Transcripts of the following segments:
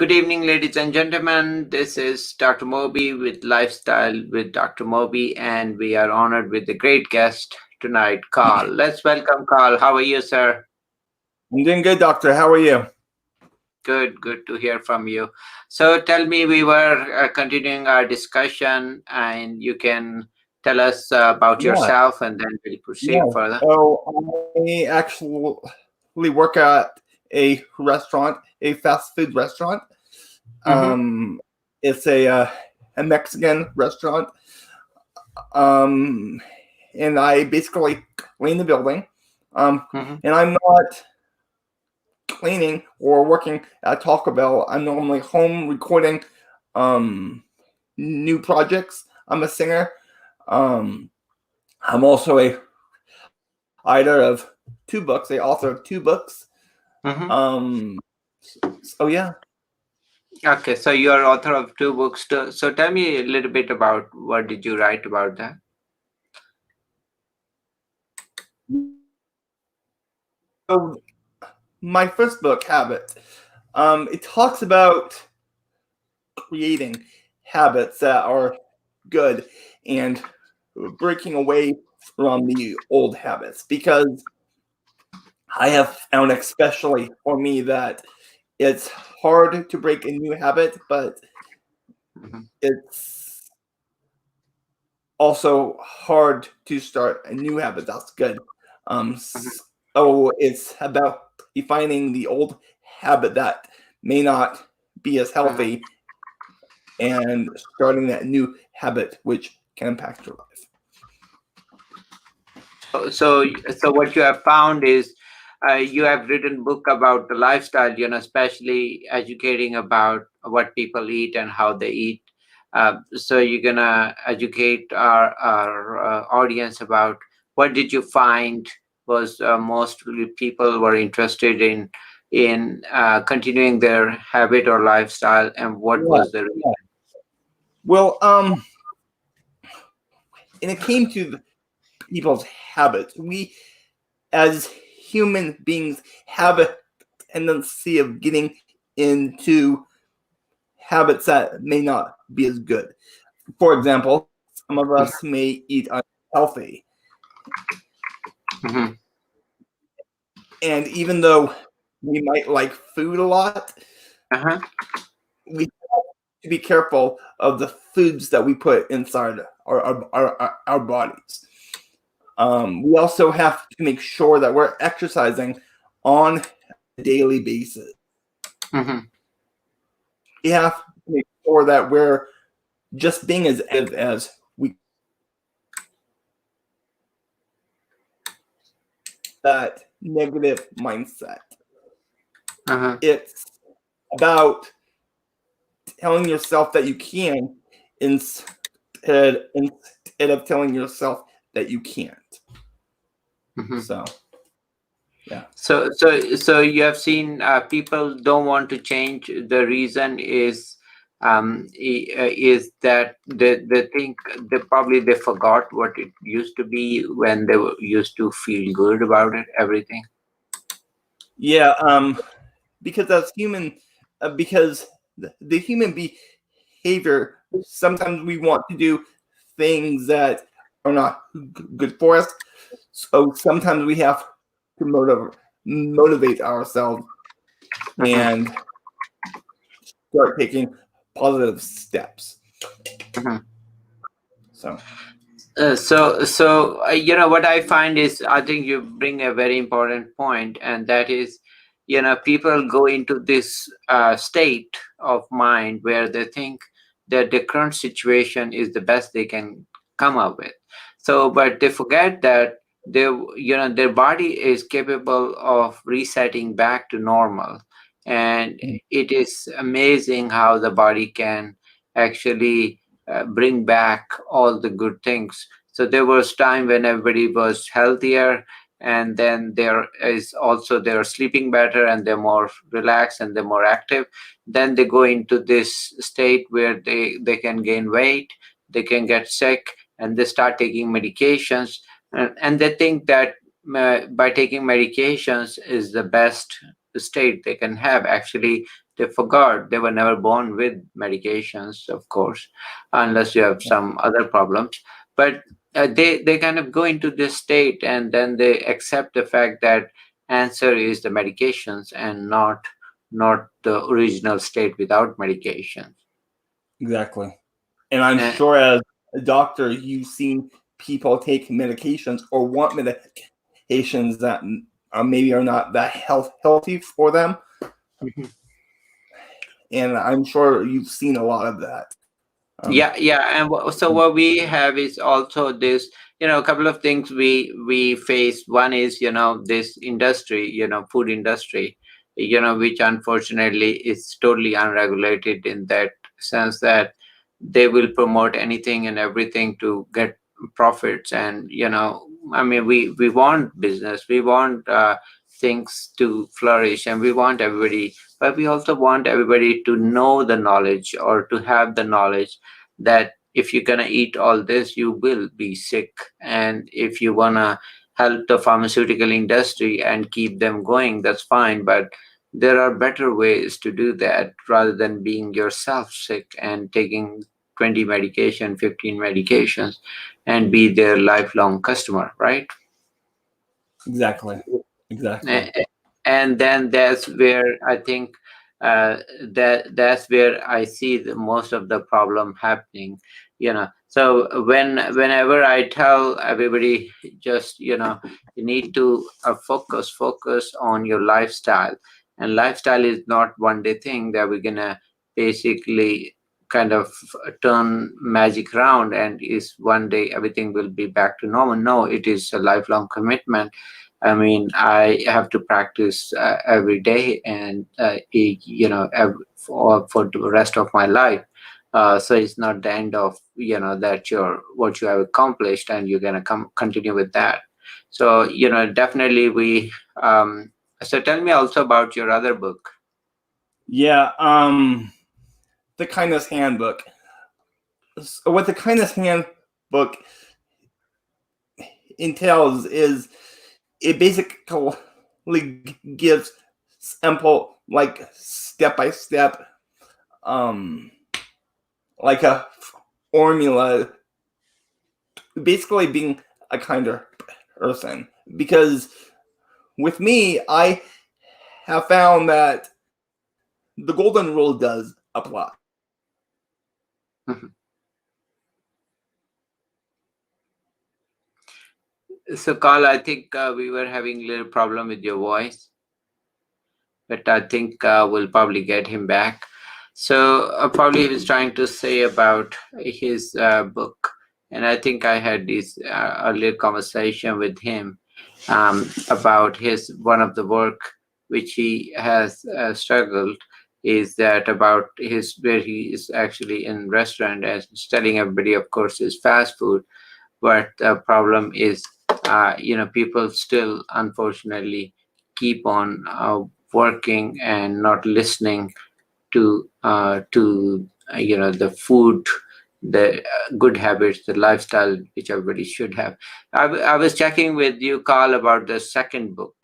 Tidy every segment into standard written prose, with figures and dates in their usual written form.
Good evening, ladies and gentlemen. This is Dr. Moby with Lifestyle with Dr. Moby, and we are honored with a great guest tonight, Carl. Let's welcome Carl. How are you, sir? I'm doing good, doctor. How are you? Good to hear from you. So, tell me, we were continuing our discussion, and you can tell us about Yeah, yourself, and then we'll proceed yeah. further. I actually work at a restaurant, a fast food restaurant. Mm-hmm. Um, it's a Mexican restaurant. Um, and I basically clean the building. Mm-hmm. And I'm not cleaning or working at Taco Bell. I'm normally home recording new projects. I'm a singer. Um, I'm also a author of 2 books, a author of 2 books. Mm-hmm. Um, so yeah. Okay, so you are author of two books. Too. So, tell me a little bit about what did you write about that? So my first book, Habit, it talks about creating habits that are good and breaking away from the old habits because I have found, especially for me, that it's hard to break a new habit, but Mhm. it's also hard to start a new habit that's good. Mhm. So it's about defining the old habit that may not be as Mhm. healthy and starting that new habit which can impact your life. So what you have found is you have written book about the lifestyle, especially educating about what people eat and how they eat. So you're gonna educate our audience about what did you find was mostly people were interested in continuing their habit or lifestyle, and what Yeah, was the reason? yeah. Well, and it came to people's habits. We, as human beings, have a tendency of getting into habits that may not be as good. For example, some of us may eat unhealthy. Mhm. And even though we might like food a lot, Uh-huh. we have to be careful of the foods that we put inside our bodies. We also have to make sure that we're exercising on a daily basis. Mhm. We have to make sure that we're just being as active as we that negative mindset. Uh-huh. It's about telling yourself that you can instead of telling yourself that you can't. Mhm. So yeah. So you have seen people don't want to change. The reason is that they think they forgot what it used to be when they used to feel good about it, everything. Yeah, because as human, because the human behavior, sometimes we want to do things that are not good for us. So sometimes we have to motivate ourselves Mhm. and start taking positive steps. Mhm. So What I find is I think you bring a very important point, and that is, people go into this state of mind where they think that the current situation is the best they can come up with. So, but they forget that their body is capable of resetting back to normal, and it is amazing how the body can actually bring back all the good things. So there was time when everybody was healthier, and then there is also they're sleeping better and they're more relaxed and they're more active. Then they go into this state where they can gain weight, they can get sick, and they start taking medications, and they think that by taking medications is the best state they can have. Actually, They forgot they were never born with medications, of course, unless you have some other problems. But they kind of go into this state, and then they accept the fact that answer is the medications and not the original state without medications. Exactly. And I'm And sure as a doctor, you've seen people take medications or want medications that maybe are not that healthy for them. And I'm sure you've seen a lot of that. yeah, yeah, and so what we have is also this, a couple of things we face. One is, this industry, food industry, which unfortunately is totally unregulated in that sense that they will promote anything and everything to get profits. And I mean, we want business, we want things to flourish, and we want everybody, but we also want everybody to know the knowledge, or to have the knowledge that if you're gonna eat all this, you will be sick. And if you wanna help the pharmaceutical industry and keep them going, that's fine. But there are better ways to do that rather than being yourself sick and taking 20 medication, 15 medications, and be their lifelong customer, right? Exactly. Exactly. A- and then that's where I think that's where I see the most of the problem happening. So whenever I tell everybody, just you need to focus on your lifestyle. And lifestyle is not one day thing that we're gonna basically kind of turn magic round and is one day everything will be back to normal. No, it is a lifelong commitment. I mean, I have to practice every day, and for the rest of my life. So it's not the end of that you're what you have accomplished, and you're gonna continue with that. So definitely we. So tell me also about your other book. Yeah. The Kindness Handbook. So what the Kindness Handbook entails is it basically gives simple, like step by step, um, like a formula, basically being a kinder person. Because with me, I have found that the golden rule does apply. So Carl, I think we were having a little problem with your voice, but I think we'll probably get him back. So probably he was trying to say about his book, and I think I had this earlier conversation with him about his one of the work which he has struggled is that about his where he is actually in restaurant and telling everybody, of course, is fast food, but the problem is, people still unfortunately keep on working and not listening to the food, the good habits, the lifestyle which everybody should have. I was checking with you, Carl, about the second book.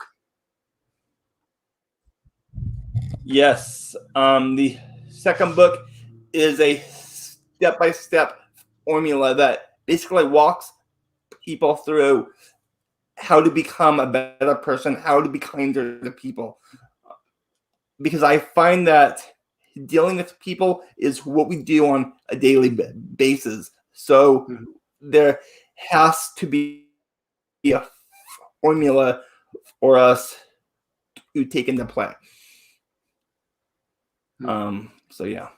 Yes. The second book is a step by step formula that basically walks people through how to become a better person, how to be kinder to people. Because I find that dealing with people is what we do on a daily basis. So Mhm. there has to be a formula for us to take into play. So yeah.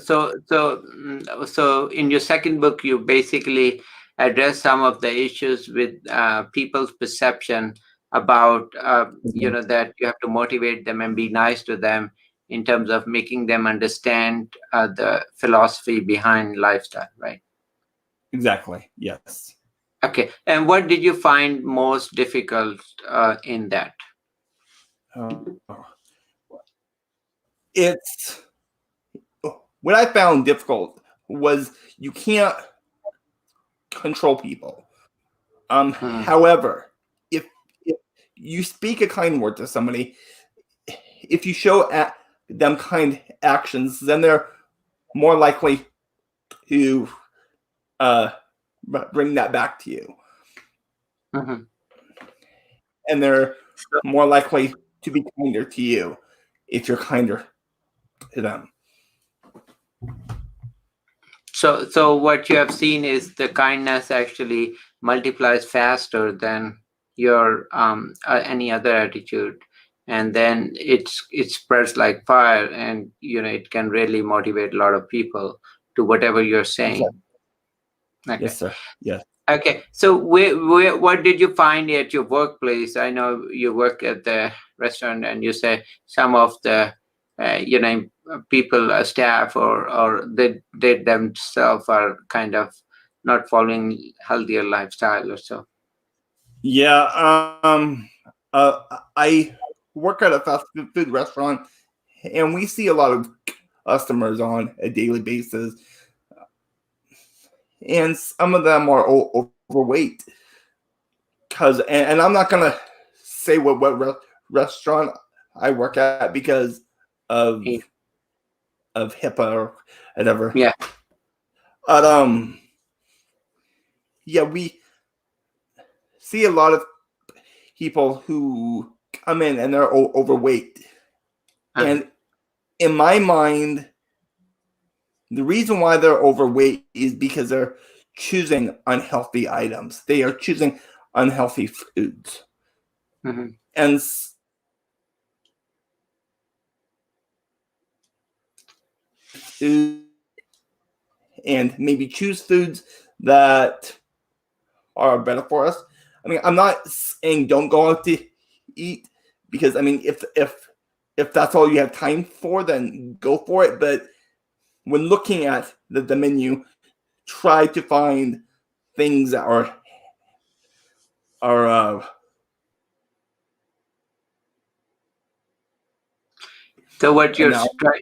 So in your second book, you basically address some of the issues with people's perception about that you have to motivate them and be nice to them in terms of making them understand the philosophy behind lifestyle, right? Exactly. Yes. Okay, and what did you find most difficult in that? Uh, it's what I found difficult was you can't control people. Hmm. However, if you speak a kind word to somebody, if you show them kind actions, then they're more likely to uh, bring that back to you, Mhm. and they're So, more likely to be kinder to you if you're kinder to them. so what you have seen is the kindness actually multiplies faster than your any other attitude, and then it spreads like fire, and it can really motivate a lot of people to whatever you're saying. Exactly. Okay. Yes, sir. Yes. Okay, so what did you find at your workplace? I know you work at the restaurant, and you say some of the, people, staff, or they themselves are kind of not following healthier lifestyle or so. Yeah. I work at a fast food restaurant, and we see a lot of customers on a daily basis, and some of them are overweight. And I'm not gonna say what restaurant I work at because of Yeah. HIPAA or whatever. Yeah. But yeah, we see a lot of people who come in and they're overweight, Uh-huh. and in my mind, the reason why they're overweight is because they're choosing unhealthy items. They are choosing unhealthy foods. Hmm. And food and maybe choose foods that are better for us. I mean, I'm not saying don't go out to eat because I mean, if that's all you have time for, then go for it. But when looking at the menu, try to find things that are So what you're now. trying.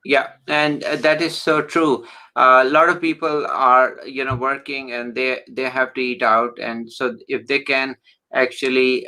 Yeah, and that is so true. A lot of people are, working, and they have to eat out, and so if they can actually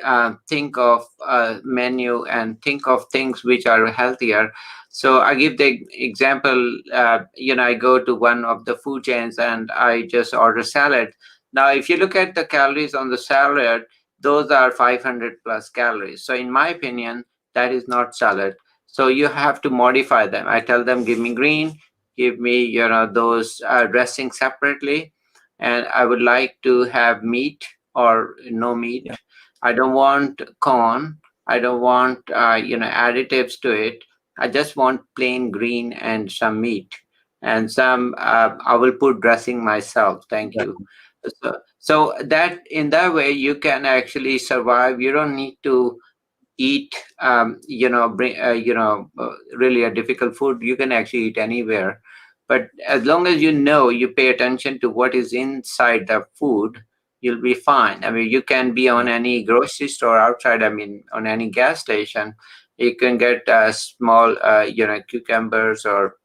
think of a menu and think of things which are healthier. So I give the example. I go to one of the food chains and I just order salad. Now, if you look at the calories on the salad, those are 500 plus calories. So in my opinion, that is not salad, so you have to modify them. I tell them, give me green, give me, those dressings separately, and I would like to have meat or no meat. Yeah, I don't want corn. I don't want, additives to it. I just want plain green and some meat, and some. I will put dressing myself. Thank you. exactly. So that in that way you can actually survive. You don't need to eat bring really a difficult food. You can actually eat anywhere, but as long as you pay attention to what is inside the food, you'll be fine. I mean, you can be on Yeah, any grocery store outside, I mean, on any gas station. You can get small cucumbers or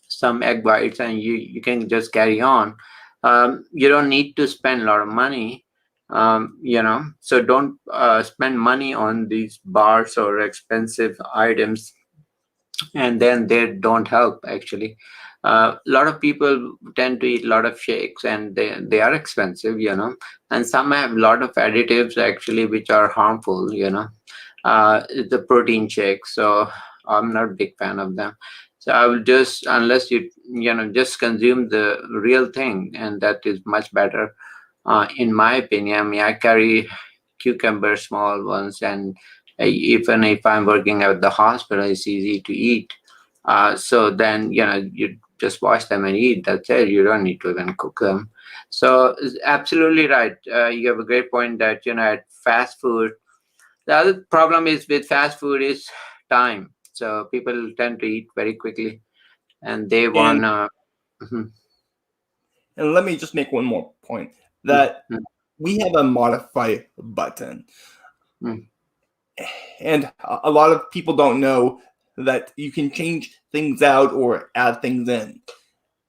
some egg whites, and you can just carry on. You don't need to spend a lot of money, so don't spend money on these bars or expensive items, and then they don't help actually. A lot of people tend to eat a lot of shakes, and they are expensive, and some have a lot of additives actually which are harmful, the protein shakes. So I'm not a big fan of them. So I will just, unless just consume the real thing, and that is much better, in my opinion. I mean, I carry cucumber, small ones, and even if I'm working at the hospital, it's easy to eat. So then, you just wash them and eat. That's it. You don't need to even cook them. So it's absolutely right. You have a great point that, at fast food, the other problem is with fast food is time. So people tend to eat very quickly, and they and want mhm, and let me just make one more point mm, that mm, we have a modify button, mm, and a lot of people don't know that you can change things out or add things in.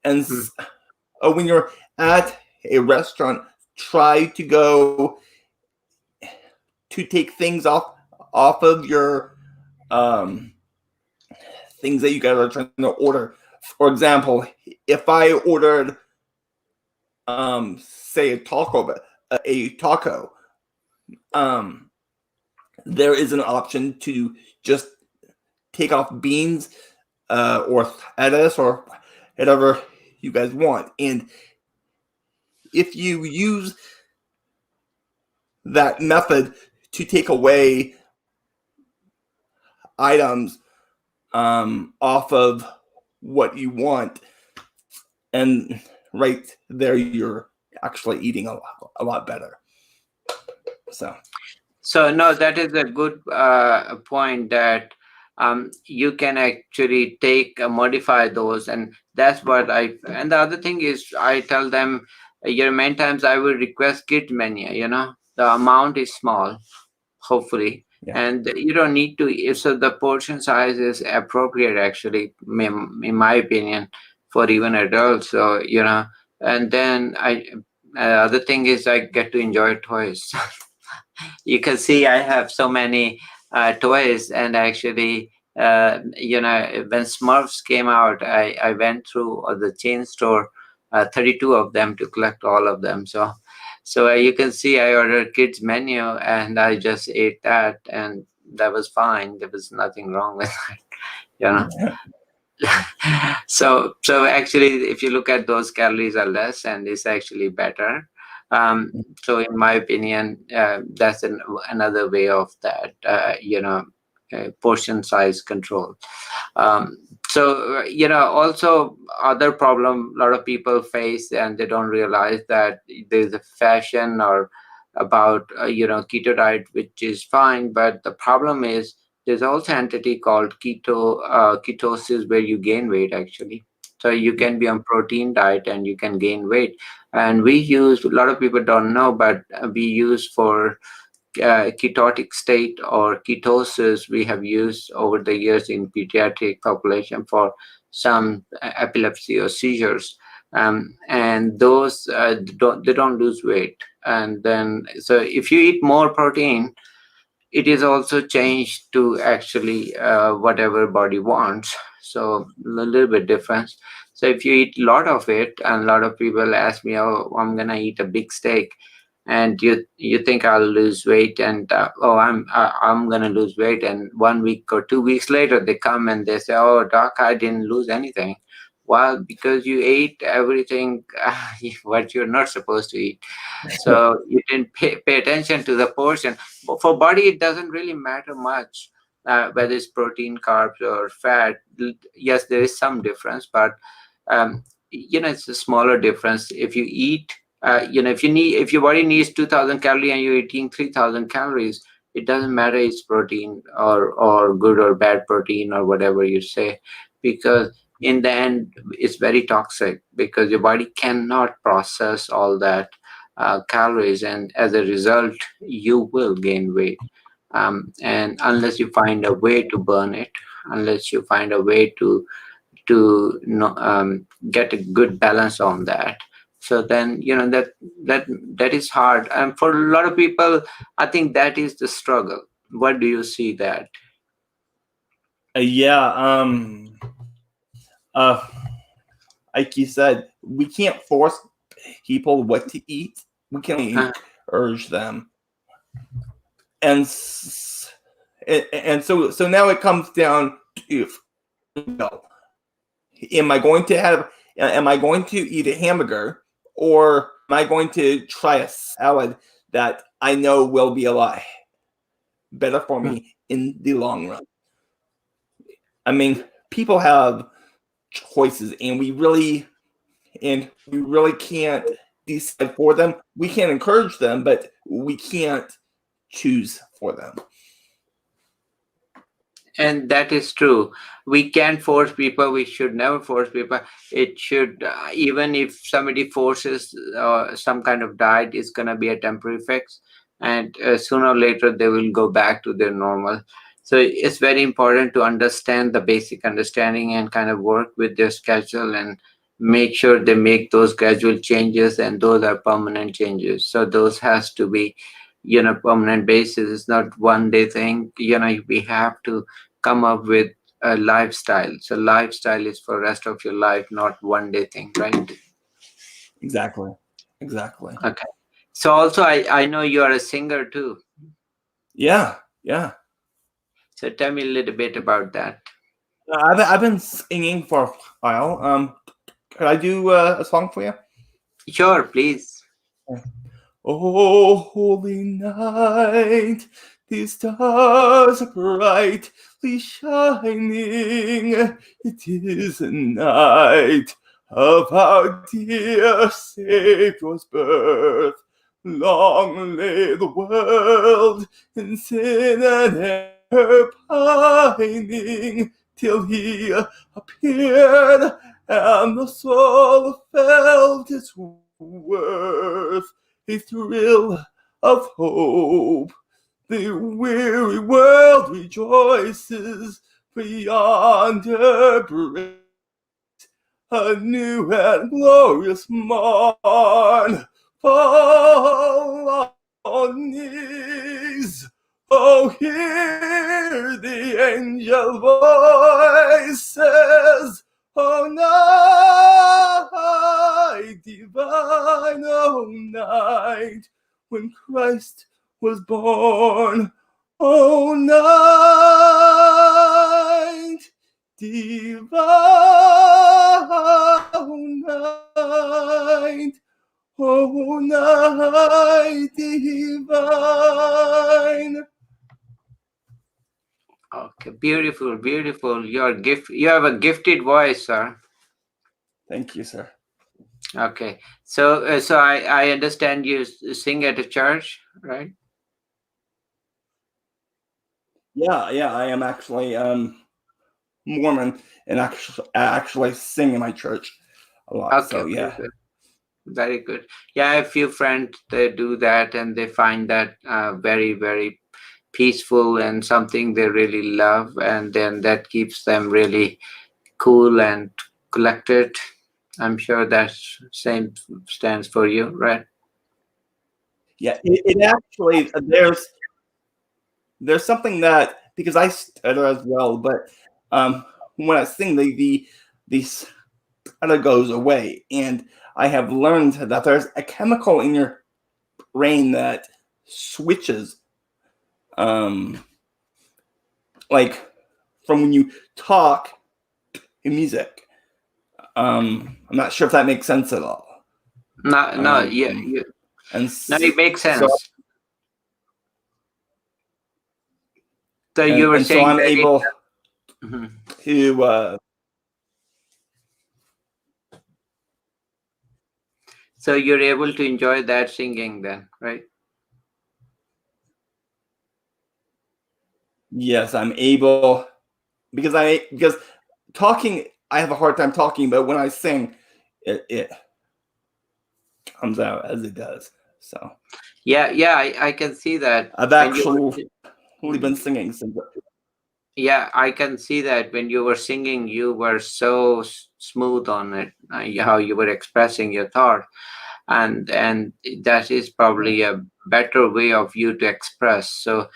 And mm. when you're at a restaurant, try to go to take things off of your um, things that you guys are trying to order. For example, if I ordered, say a taco, um, there is an option to just take off beans, or lettuce or whatever you guys want. And if you use that method to take away items, off of what you want, and right there you're actually eating a lot better. So So no, that is a good point that you can actually take modify those, and that's what I. And the other thing is, I tell them, many times I will request kit menu. The amount is small, hopefully, yeah. and you don't need to. So the portion size is appropriate, actually, in my opinion, for even adults. So and then other thing is I get to enjoy toys. You can see I have so many toys, and actually, when Smurfs came out, I went through the chain store, 32 of them, to collect all of them. So you can see I ordered kids menu, and I just ate that, and that was fine. There was nothing wrong with it. you know so actually, if you look at those, calories are less and it's actually better. So in my opinion, that's another way of that, portion size control. So also, other problem a lot of people face, and they don't realize that there's a fashion or about keto diet, which is fine, but the problem is there's also entity called ketosis, where you gain weight, actually. So you can be on protein diet and you can gain weight. And we use, a lot of people don't know, but we use for ketotic state or ketosis, we have used over the years in pediatric population for some epilepsy or seizures. And those they don't lose weight. And then, so if you eat more protein, it is also changed to actually whatever body wants. So a little bit difference. So if you eat a lot of it, and a lot of people ask me, oh, I'm gonna eat a big steak, and you think I'll lose weight, and oh, I'm gonna lose weight, and 1 week or 2 weeks later they come and they say, oh doc, I didn't lose anything. Well, because you ate everything what you're not supposed to eat. So you didn't pay attention to the portion. But for body, it doesn't really matter much, whether it's protein, carbs, or fat. Yes, there is some difference, but um, it's a smaller difference. If you eat, if your body needs 2,000 calories and you're eating 3,000 calories, it doesn't matter it's protein or good or bad protein or whatever you say, because in the end it's very toxic, because your body cannot process all that calories, and as a result you will gain weight. And unless you find a way to burn it, unless you find a way to get a good balance on that, so then that is hard, and for a lot of people I think that is the struggle. What do you see that? yeah, uh, like you said, we can't force people what to eat. We can only uh, urge them, and so now it comes down to, no, am I going to have am I going to eat a hamburger, or am I going to try a salad that I know will be a lot better for me in the long run? I mean, people have choices, and we really can't decide for them. We can encourage them, but we can't choose for them. And that is true. We can't force people. We should never force people. It should, even if somebody forces some kind of diet, is going to be a temporary fix, and sooner or later they will go back to their normal. So it's very important to understand the basic understanding and kind of work with their schedule and make sure they make those gradual changes, and those are permanent changes. So those has to be permanent basis. It's not one day thing. We have to come up with a lifestyle. So lifestyle is for rest of your life, not one day thing, right? Exactly. Exactly. Okay. So also, I know you are a singer too. Yeah. Yeah. So tell me a little bit about that. I've been singing for a while. Could I do a song for you? Sure, please. Oh, holy night, these stars are brightly shining. It is a night of our dear Savior's birth. Long lay the world in sin and error pining, till he appeared, and the soul felt its worth. A thrill of hope. The weary world rejoices, for yonder breaks a new and glorious morn. Fall on knees. Oh, hear the angel voices. Oh, night divine, oh, night when Christ was born. Oh, night divine, night, oh, night divine. Okay, beautiful, beautiful. You have a gifted voice, sir. Thank you, sir. Okay. So I understand you sing at a church, right? Yeah, yeah, I am actually Mormon and actually sing in my church a lot. Okay, So very yeah, good. Very good. Yeah, I have a few friends they do that and they find that very, very peaceful and something they really love, and then that keeps them really cool and collected. I'm sure that same stands for you, right? yeah. It actually there's something that because I stutter as well, but um, when I sing, the stutter goes away, and I have learned that there's a chemical in your brain that switches, um, like from when you talk in music. I'm not sure if that makes sense at all. No, no, yeah, Um, and no, it makes so sense. So you were so saying I'm that it. able Mhm. to So you're able to enjoy that singing then, right? yes, I'm able because talking I have a hard time talking, but when I sing, it comes out as it does. So Yeah, yeah, I can see that I've when you were. actually been Mhm. singing since. Yeah, I can see that when you were singing, you were so smooth on it, how you were expressing your thought, and that is probably a better way of you to express. So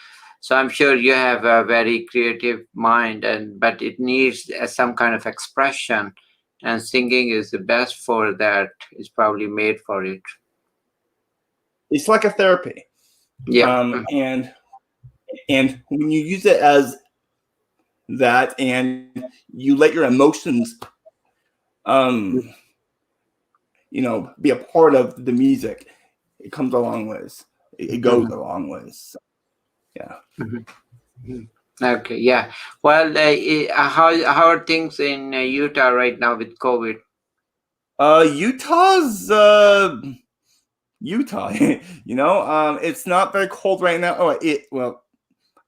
I'm sure you have a very creative mind, and but it needs some kind of expression, and singing is the best for that. It's probably made for it. It's like a therapy, Yeah. and when you use it as that, and you let your emotions, um, be a part of the music, it comes a long ways. It goes Mhm. a long ways. So, yeah. Mhm. Mhm. Okay, yeah. Well, how are things in Utah right now with COVID? Utah's Utah. It's not very cold right now. Oh,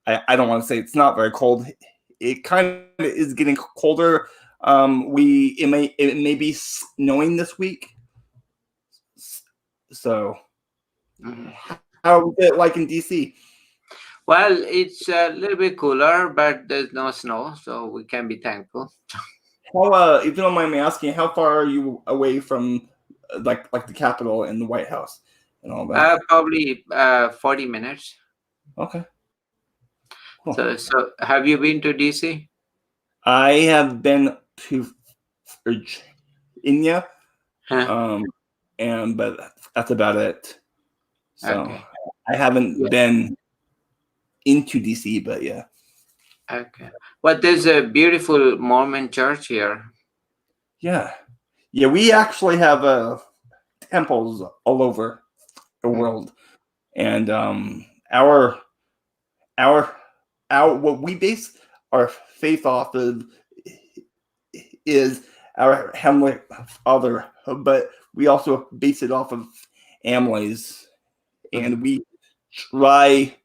I don't want to say it's not very cold. It kind of is getting colder. It may be snowing this week. So, Mhm. how is it like in DC? Well, it's a little bit cooler, but there's no snow, so we can be thankful. How if you don't mind me asking, how far are you away from like the Capitol and the White House and all that? Probably 40 minutes. Okay, cool. So have you been to DC? I have been to Virginia, Huh? um, and but that's about it. So Okay. I haven't Yeah. been into DC, but yeah, Okay. Well, there's a beautiful Mormon church here. yeah, yeah. We actually have temples all over the Mm. world, and our what we base our faith off of is our Heavenly Father, but we also base it off of families, Mm. and we try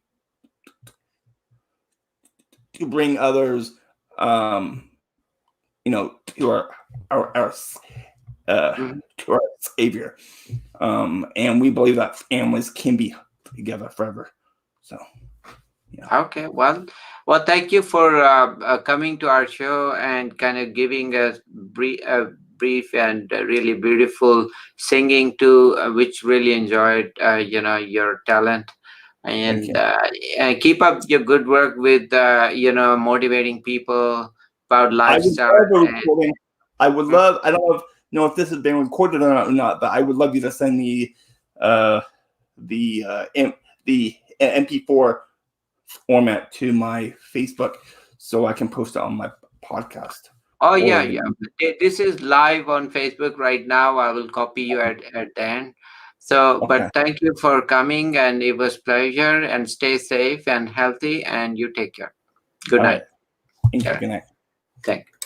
to bring others, um, to uh, Mm. to our Savior, and we believe that families can be together forever. So yeah, Okay. Well, thank you for coming to our show and kind of giving us brief and really beautiful singing to which really enjoyed, your talent. thank And you. keep up your good work with motivating people about I would lifestyle. love a And recording. I would mm, love. I don't know if this has been recorded or not, but I would love you to send me uh, the MP4 format to my Facebook so I can post it on my podcast. oh yeah, Or yeah. This is live on Facebook right now. I will copy you at the end. So, okay, but thank you for coming, and it was pleasure. And stay safe and healthy, and you take care. Good all night. right. Thank All you. right. Good night. Thank.